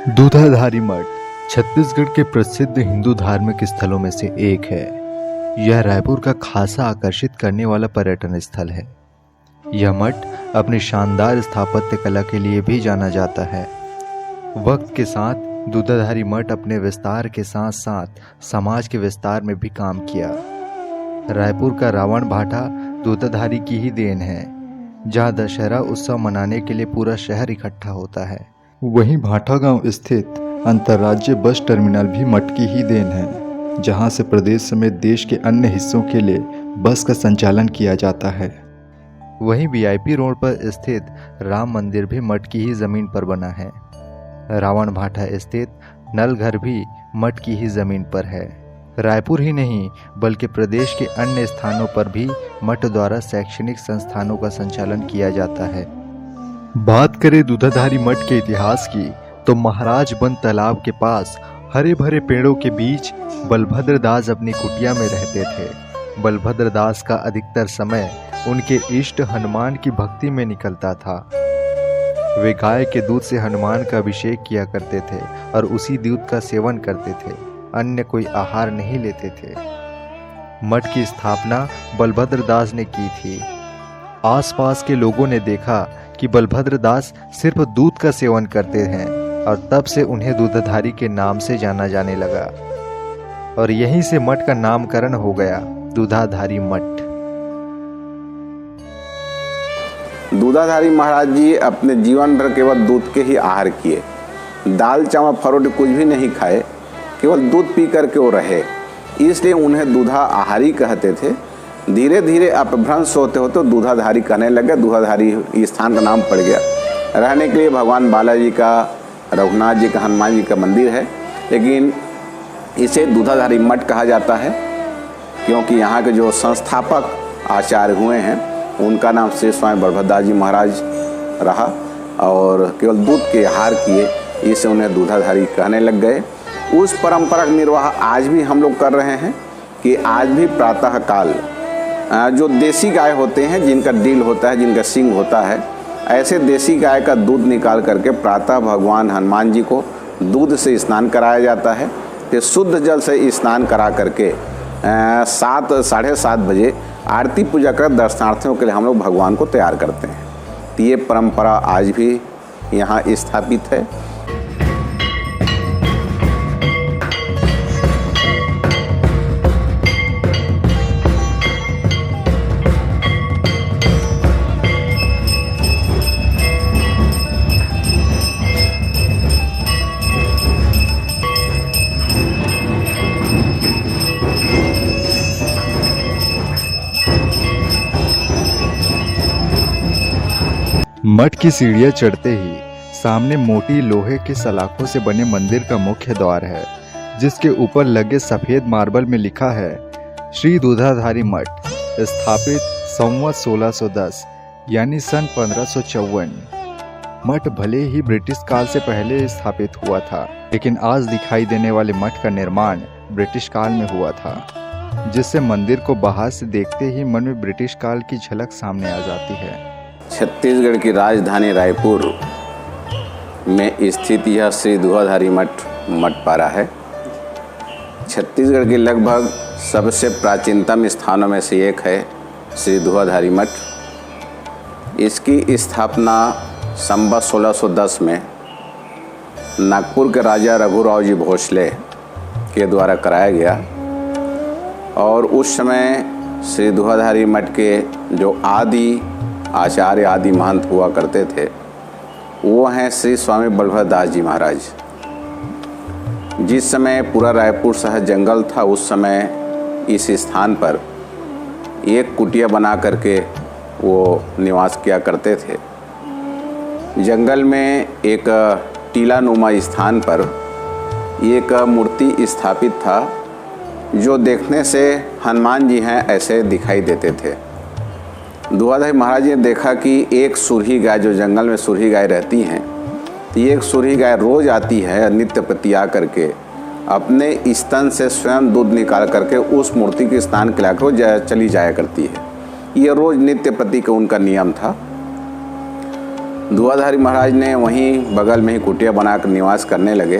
दूधाधारी मठ छत्तीसगढ़ के प्रसिद्ध हिंदू धार्मिक स्थलों में से एक है। यह रायपुर का खासा आकर्षित करने वाला पर्यटन स्थल है। यह मठ अपनी शानदार स्थापत्य कला के लिए भी जाना जाता है। वक्त के साथ दूधाधारी मठ अपने विस्तार के साथ साथ समाज के विस्तार में भी काम किया। रायपुर का रावण भाटा दूधाधारी की ही देन है, जहाँ दशहरा उत्सव मनाने के लिए पूरा शहर इकट्ठा होता है। वहीं भाटा गांव स्थित अंतर्राज्यीय बस टर्मिनल भी मठ की ही देन है, जहां से प्रदेश समेत देश के अन्य हिस्सों के लिए बस का संचालन किया जाता है। वहीं वीआईपी रोड पर स्थित राम मंदिर भी मठ की ही जमीन पर बना है। रावण भाटा स्थित नलघर भी मठ की ही जमीन पर है। रायपुर ही नहीं बल्कि प्रदेश के अन्य स्थानों पर भी मठ द्वारा शैक्षणिक संस्थानों का संचालन किया जाता है। बात करें दूधाधारी मठ के इतिहास की, तो महाराज बन तालाब के पास हरे भरे पेड़ों के बीच बलभद्र दास अपनी कुटिया में रहते थे। बलभद्र दास का अधिकतर समय उनके इष्ट हनुमान की भक्ति में निकलता था। वे गाय के दूध से हनुमान का अभिषेक किया करते थे और उसी दूध का सेवन करते थे। अन्य कोई आहार नहीं लेते थे। मठ की स्थापना बलभद्र दास ने की थी। आसपास के लोगों ने देखा कि बलभद्र दास सिर्फ दूध का सेवन करते हैं और तब से उन्हें दूधाधारी के नाम से जाना जाने लगा और यहीं से मठ का नामकरण हो गया, दूधाधारी मठ। दूधाधारी महाराज जी अपने जीवन भर केवल दूध के ही आहार किए। दाल चावल फरोटी कुछ भी नहीं खाए, केवल दूध पी करके वो रहे, इसलिए उन्हें दूधा आहारी कहते थे। धीरे धीरे अपभ्रंश होते होते दूधाधारी कहने लगे। दूधाधारी स्थान का नाम पड़ गया। रहने के लिए भगवान बालाजी का, रघुनाथ जी का, हनुमान जी का मंदिर है, लेकिन इसे दूधाधारी मठ कहा जाता है क्योंकि यहाँ के जो संस्थापक आचार्य हुए हैं उनका नाम श्री स्वामी बलभद्र जी महाराज रहा और केवल दूध के आहार किए, इससे उन्हें दूधाधारी कहने लग गए। उस परंपरा का निर्वाह आज भी हम लोग कर रहे हैं कि आज भी प्रातः काल जो देसी गाय होते हैं, जिनका डील होता है, जिनका सींग होता है, ऐसे देसी गाय का दूध निकाल करके प्रातः भगवान हनुमान जी को दूध से स्नान कराया जाता है। फिर शुद्ध जल से स्नान करा करके 7 साढ़े 7 बजे आरती पूजा कर दर्शनार्थियों के लिए हम लोग भगवान को तैयार करते हैं। तो ये परंपरा आज भी यहाँ स्थापित है। मठ की सीढ़ियां चढ़ते ही सामने मोटी लोहे की सलाखों से बने मंदिर का मुख्य द्वार है, जिसके ऊपर लगे सफेद मार्बल में लिखा है श्री दूधाधारी मठ, स्थापित संवत 1610 यानी सन 1554। मठ भले ही ब्रिटिश काल से पहले स्थापित हुआ था, लेकिन आज दिखाई देने वाले मठ का निर्माण ब्रिटिश काल में हुआ था, जिससे मंदिर को बाहर से देखते ही मन में ब्रिटिश काल की झलक सामने आ जाती है। छत्तीसगढ़ की राजधानी रायपुर में स्थित यह श्री दूधाधारी मठ पारा है। छत्तीसगढ़ की लगभग सबसे प्राचीनतम स्थानों में से एक है श्री दूधाधारी मठ। इसकी स्थापना संवत 1610 में नागपुर के राजा रघुराव जी भोसले के द्वारा कराया गया और उस समय श्री दूधाधारी मठ के जो आदि आचार्य आदि महंत हुआ करते थे वो हैं श्री स्वामी बलभद्र दास जी महाराज। जिस समय पूरा रायपुर शहर जंगल था, उस समय इस स्थान पर एक कुटिया बना करके वो निवास किया करते थे। जंगल में एक टीलानुमा स्थान पर एक मूर्ति स्थापित था जो देखने से हनुमान जी हैं ऐसे दिखाई देते थे। दूधाधारी महाराज ने देखा कि एक सुरही गाय, जो जंगल में सुरही गाय रहती हैं, तो एक सुरही गाय रोज आती है नित्य प्रति आ करके अपने स्तन से स्वयं दूध निकाल करके उस मूर्ति के स्नान खिलाकर चली जाया करती है। ये रोज नित्य प्रति का उनका नियम था। दुआधारी महाराज ने वहीं बगल में ही कुटिया बनाकर निवास करने लगे।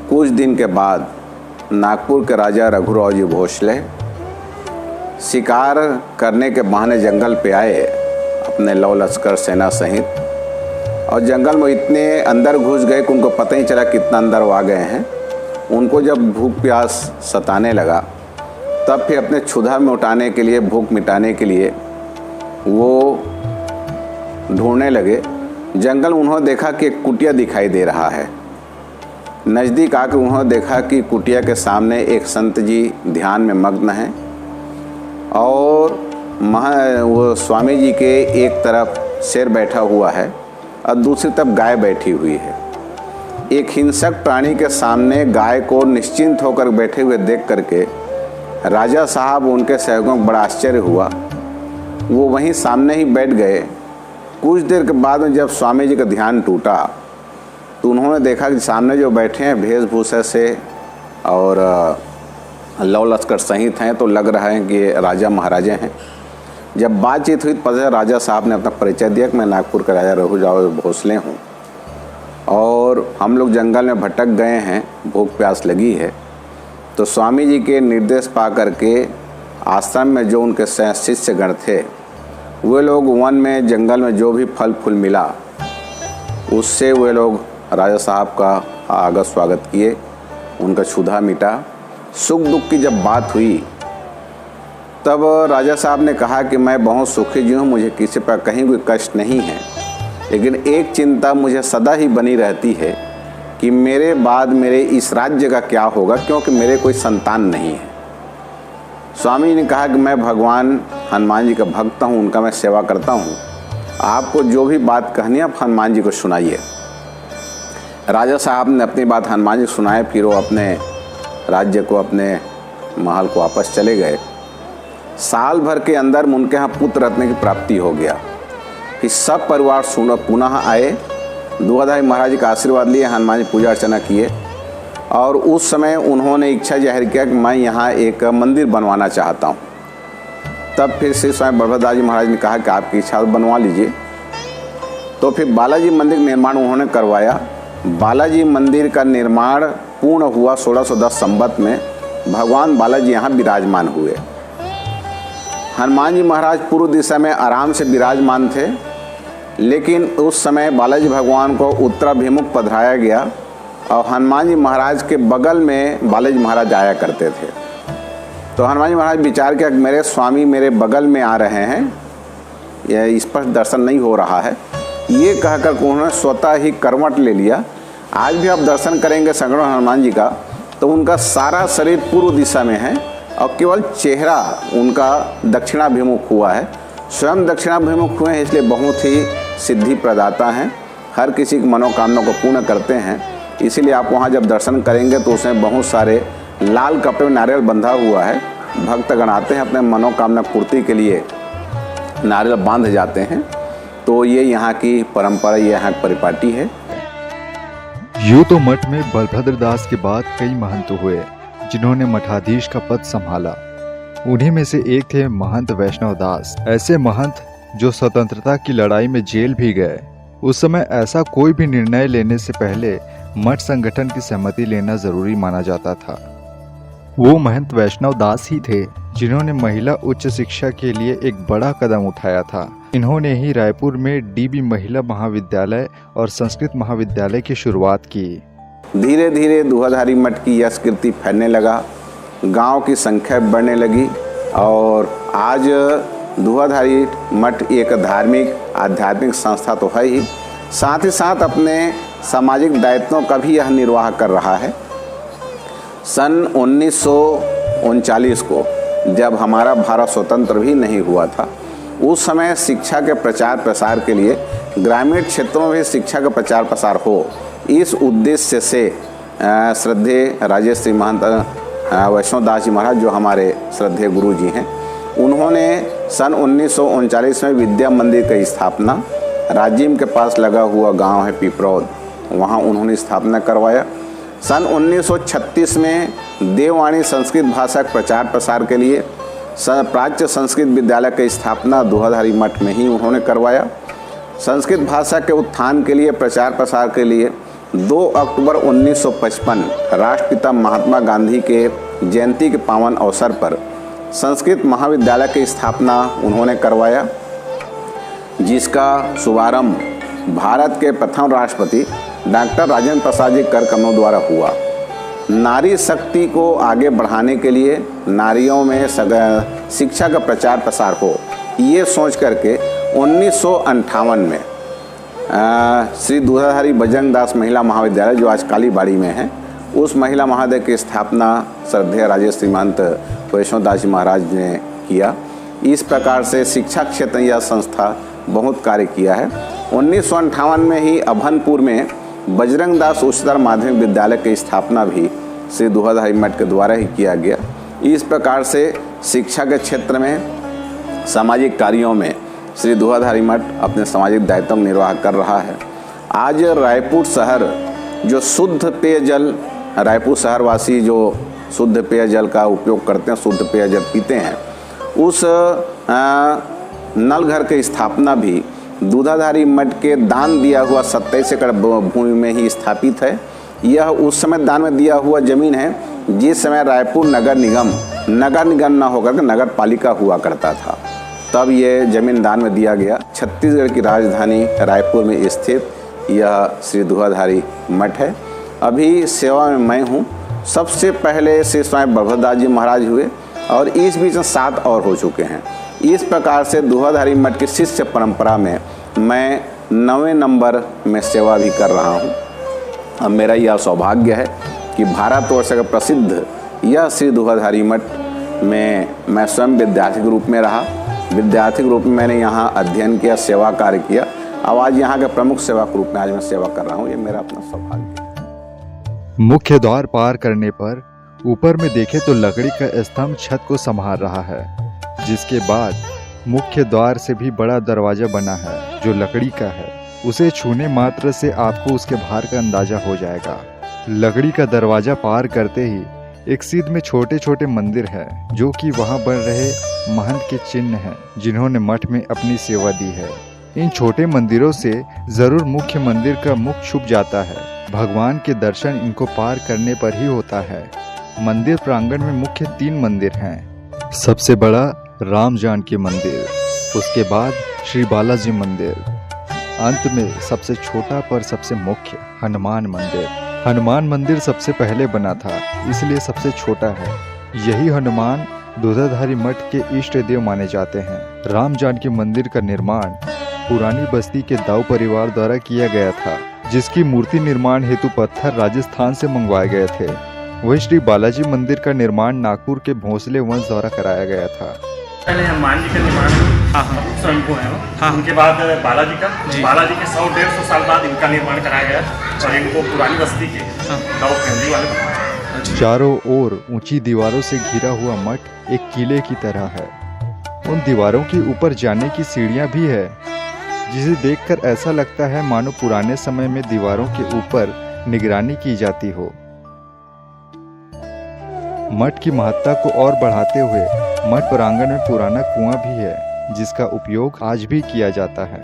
कुछ दिन के बाद नागपुर के राजा रघुराव जी भोसले शिकार करने के बहाने जंगल पे आए अपने लौ लश्कर सेना सहित, और जंगल में इतने अंदर घुस गए कि उनको पता ही चला कितना अंदर वो आ गए हैं। उनको जब भूख प्यास सताने लगा तब फिर अपने क्षुधा में उठाने के लिए, भूख मिटाने के लिए वो ढूंढने लगे। जंगल उन्होंने देखा कि एक कुटिया दिखाई दे रहा है। नज़दीक आकर उन्होंने देखा कि कुटिया के सामने एक संत जी ध्यान में मग्न हैं और वो स्वामी जी के एक तरफ शेर बैठा हुआ है और दूसरी तरफ गाय बैठी हुई है। एक हिंसक प्राणी के सामने गाय को निश्चिंत होकर बैठे हुए देख करके राजा साहब उनके सहयोगियों को बड़ा आश्चर्य हुआ। वो वहीं सामने ही बैठ गए। कुछ देर के बाद में जब स्वामी जी का ध्यान टूटा तो उन्होंने देखा कि सामने जो बैठे हैं वेशभूषा से और लौ लश्कर सहित हैं, तो लग रहा है कि राजा महाराजा हैं। जब बातचीत हुई तो राजा साहब ने अपना परिचय दिया कि मैं नागपुर का राजा रघुराव भोसले हूँ और हम लोग जंगल में भटक गए हैं, भूख प्यास लगी है। तो स्वामी जी के निर्देश पा करके आश्रम में जो उनके शिष्यगण थे वे लोग वन में जंगल में जो भी फल फूल मिला उससे वे लोग राजा साहब का आगत स्वागत किए, उनका क्षुधा मिटा। सुख दुख की जब बात हुई तब राजा साहब ने कहा कि मैं बहुत सुखी जी हूँ, मुझे किसी पर कहीं कोई कष्ट नहीं है, लेकिन एक चिंता मुझे सदा ही बनी रहती है कि मेरे बाद मेरे इस राज्य का क्या होगा, क्योंकि मेरे कोई संतान नहीं है। स्वामी जी ने कहा कि मैं भगवान हनुमान जी का भक्त हूँ, उनका मैं सेवा करता हूँ, आपको जो भी बात कहनी है आप हनुमान जी को सुनाइए। राजा साहब ने अपनी बात हनुमान जी सुनाए, फिर वो अपने राज्य को, अपने महल को वापस चले गए। साल भर के अंदर उनके यहाँ पुत्र रत्न की प्राप्ति हो गया। फिर सब परिवार पुनः आए, दुआधारी महाराज का आशीर्वाद लिए, हनुमान जी पूजा अर्चना किए और उस समय उन्होंने इच्छा जाहिर किया कि मैं यहाँ एक मंदिर बनवाना चाहता हूँ। तब फिर श्री स्वामी बलभद्रदास जी महाराज ने कहा कि आपकी इच्छा बनवा लीजिए। तो फिर बालाजी मंदिर का निर्माण उन्होंने करवाया। बालाजी मंदिर का निर्माण पूर्ण हुआ 1610 संवत में। भगवान बालाजी यहाँ विराजमान हुए। हनुमान जी महाराज पूर्व दिशा में आराम से विराजमान थे, लेकिन उस समय बालाजी भगवान को उत्तराभिमुख पधराया गया और हनुमान जी महाराज के बगल में बालाजी महाराज आया करते थे। तो हनुमान जी महाराज विचार किया कि मेरे स्वामी मेरे बगल में आ रहे हैं, यह स्पष्ट दर्शन नहीं हो रहा है। ये कहकर उन्होंने स्वतः ही करवट ले लिया। आज भी आप दर्शन करेंगे संगम हनुमान जी का तो उनका सारा शरीर पूर्व दिशा में है और केवल चेहरा उनका दक्षिणाभिमुख हुआ है। स्वयं दक्षिणाभिमुख हुए हैं, इसलिए बहुत ही सिद्धि प्रदाता हैं, हर किसी की मनोकामना को पूर्ण करते हैं। इसीलिए आप वहाँ जब दर्शन करेंगे तो उसमें बहुत सारे लाल कपड़े में नारियल बंधा हुआ है। भक्तगण आते हैं अपने मनोकामना पूर्ति के लिए, नारियल बांध जाते हैं। तो ये यहाँ की परंपरा, ये यहाँ की परिपाटी है। यूँ तो मठ में बलभद्रदास के बाद कई महंत हुए जिन्होंने मठाधीश का पद संभाला। उन्हीं में से एक थे महंत वैष्णव दास। ऐसे महंत जो स्वतंत्रता की लड़ाई में जेल भी गए। उस समय ऐसा कोई भी निर्णय लेने से पहले मठ संगठन की सहमति लेना जरूरी माना जाता था। वो महंत वैष्णव दास ही थे जिन्होंने महिला उच्च शिक्षा के लिए एक बड़ा कदम उठाया था। इन्होंने ही रायपुर में डीबी महिला महाविद्यालय और संस्कृत महाविद्यालय की शुरुआत की। धीरे धीरे दुआधारी मठ की यश कीर्ति फैलने लगा, गांव की संख्या बढ़ने लगी और आज दुआधारी मठ एक धार्मिक आध्यात्मिक संस्था तो है ही, साथ ही साथ अपने सामाजिक दायित्वों का भी यह निर्वाह कर रहा है। सन 1939 को जब हमारा भारत स्वतंत्र भी नहीं हुआ था, उस समय शिक्षा के प्रचार प्रसार के लिए ग्रामीण क्षेत्रों में भी शिक्षा का प्रचार प्रसार हो, इस उद्देश्य से श्रद्धेय राजेश्री महंत वैष्णव दास जी महाराज जो हमारे श्रद्धेय गुरु जी हैं, उन्होंने सन 1939 में विद्या मंदिर की स्थापना राजिम के पास लगा हुआ गांव है पिपरौद, वहां उन्होंने स्थापना करवाया। सन 1936 में देववाणी संस्कृत भाषा के प्रचार प्रसार के लिए प्राच्य संस्कृत विद्यालय की स्थापना दुआधारी मठ में ही उन्होंने करवाया। संस्कृत भाषा के उत्थान के लिए, प्रचार प्रसार के लिए 2 अक्टूबर 1955 राष्ट्रपिता महात्मा गांधी के जयंती के पावन अवसर पर संस्कृत महाविद्यालय की स्थापना उन्होंने करवाया, जिसका शुभारंभ भारत के प्रथम राष्ट्रपति डॉक्टर राजेंद्र प्रसाद जी करकमल द्वारा हुआ। नारी शक्ति को आगे बढ़ाने के लिए, नारियों में शिक्षा का प्रचार प्रसार हो, ये सोच करके 1958 में श्री दूधाधारी बजरंग दास महिला महाविद्यालय, जो आज कालीबाड़ी में है, उस महिला महाविद्यालय की स्थापना श्रद्धेय राजे श्रीमंत वैष्णव दास जी महाराज ने किया। इस प्रकार से शिक्षा क्षेत्र में यह संस्था बहुत कार्य किया है। 1958 में ही अभनपुर में बजरंग दास उच्चतर माध्यमिक विद्यालय की स्थापना भी श्री दूधाधारी मठ के द्वारा ही किया गया। इस प्रकार से शिक्षा के क्षेत्र में, सामाजिक कार्यों में श्री दूधाधारी मठ अपने सामाजिक दायित्व का निर्वाह कर रहा है। आज रायपुर शहर जो शुद्ध पेयजल, रायपुर शहरवासी जो शुद्ध पेयजल का उपयोग करते हैं, शुद्ध पेयजल पीते हैं, उस नल घर की स्थापना भी दूधाधारी मठ के दान दिया हुआ 27 एकड़ भूमि में ही स्थापित है। यह उस समय दान में दिया हुआ जमीन है जिस समय रायपुर नगर निगम न होकर के नगर पालिका हुआ करता था, तब ये जमीन दान में दिया गया। छत्तीसगढ़ की राजधानी रायपुर में स्थित यह श्री दूधाधारी मठ है। अभी सेवा में मैं हूँ। सबसे पहले श्री स्वामी बलभद्रदास जी महाराज हुए और इस बीच में 7 और हो चुके हैं। इस प्रकार से दूधाधारी मठ की शिष्य परंपरा में मैं 9वें नंबर में सेवा भी कर रहा हूँ। अब मेरा यह सौभाग्य है कि भारतवर्ष का प्रसिद्ध यह श्री दूधाधारी मठ में मैं स्वयं विद्यार्थी के रूप में रहा। विद्यार्थी के रूप में मैंने यहाँ अध्ययन किया, सेवा कार्य किया। अब आज यहाँ के प्रमुख सेवा के रूप में आज मैं सेवा कर रहा हूँ। ये मेरा अपना सौभाग्य है। मुख्य द्वार पार करने पर ऊपर में देखे तो लकड़ी का स्तंभ छत को संभाल रहा है, जिसके बाद मुख्य द्वार से भी बड़ा दरवाजा बना है जो लकड़ी का है। उसे छूने मात्र से आपको उसके भार का अंदाजा हो जाएगा। लकड़ी का दरवाजा पार करते ही एक सीध में छोटे छोटे मंदिर है, जो कि वहां बन रहे महंत के चिन्ह हैं, जिन्होंने मठ में अपनी सेवा दी है। इन छोटे मंदिरों से जरूर मुख्य मंदिर का मुख छुप जाता है। भगवान के दर्शन इनको पार करने पर ही होता है। मंदिर प्रांगण में मुख्य 3 मंदिर हैं। सबसे बड़ा राम जानकी मंदिर, उसके बाद श्री बालाजी मंदिर, अंत में सबसे छोटा पर सबसे मुख्य हनुमान मंदिर। हनुमान मंदिर सबसे पहले बना था, इसलिए सबसे छोटा है। यही हनुमान दूधाधारी मठ के इष्ट देव माने जाते हैं। राम जानकी मंदिर का निर्माण पुरानी बस्ती के दाऊ परिवार द्वारा किया गया था, जिसकी मूर्ति निर्माण हेतु पत्थर राजस्थान से मंगवाए गए थे। वही श्री बालाजी मंदिर का निर्माण नागपुर के भोसले वंश द्वारा कराया गया था। पहले हनुमान जी का निर्माण स्वयंभू है, उनके बाद बालाजी के 100-150 साल बाद इनका निर्माण कराया गया और इनको पुरानी बस्ती के दाऊ फैमिली वाले बनाए। चारों ओर ऊंची दीवारों से घिरा हुआ मठ एक किले की तरह है। उन दीवारों के ऊपर जाने की सीढ़ियां भी है, जिसे देखकर ऐसा लगता है मानो पुराने समय में दीवारों के ऊपर निगरानी की जाती हो। मठ की महत्ता को और बढ़ाते हुए मठ प्रांगण में पुराना कुआं भी है, जिसका उपयोग आज भी किया जाता है।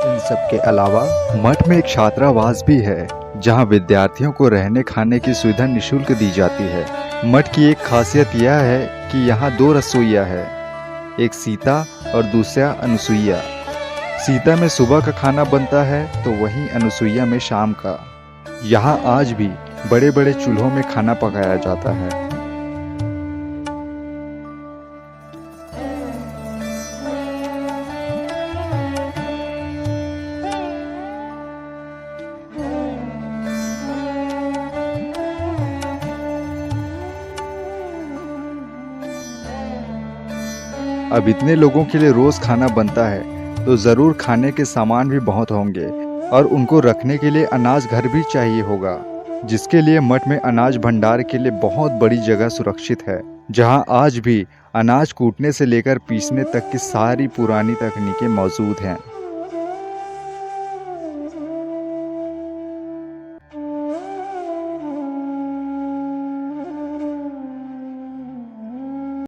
इन सब के अलावा मठ में एक छात्रावास भी है, जहां विद्यार्थियों को रहने खाने की सुविधा निःशुल्क दी जाती है। मठ की एक खासियत यह है कि यहाँ 2 रसोइया है, एक सीता और दूसरा अनुसुईया। सीता में सुबह का खाना बनता है तो वहीं अनुसुईया में शाम का। यहाँ आज भी बड़े बड़े चूल्हों में खाना पकाया जाता है। अब इतने लोगों के लिए रोज खाना बनता है तो जरूर खाने के सामान भी बहुत होंगे और उनको रखने के लिए अनाज घर भी चाहिए होगा, जिसके लिए मठ में अनाज भंडार के लिए बहुत बड़ी जगह सुरक्षित है, जहां आज भी अनाज कूटने से लेकर पीसने तक की सारी पुरानी तकनीकें मौजूद हैं।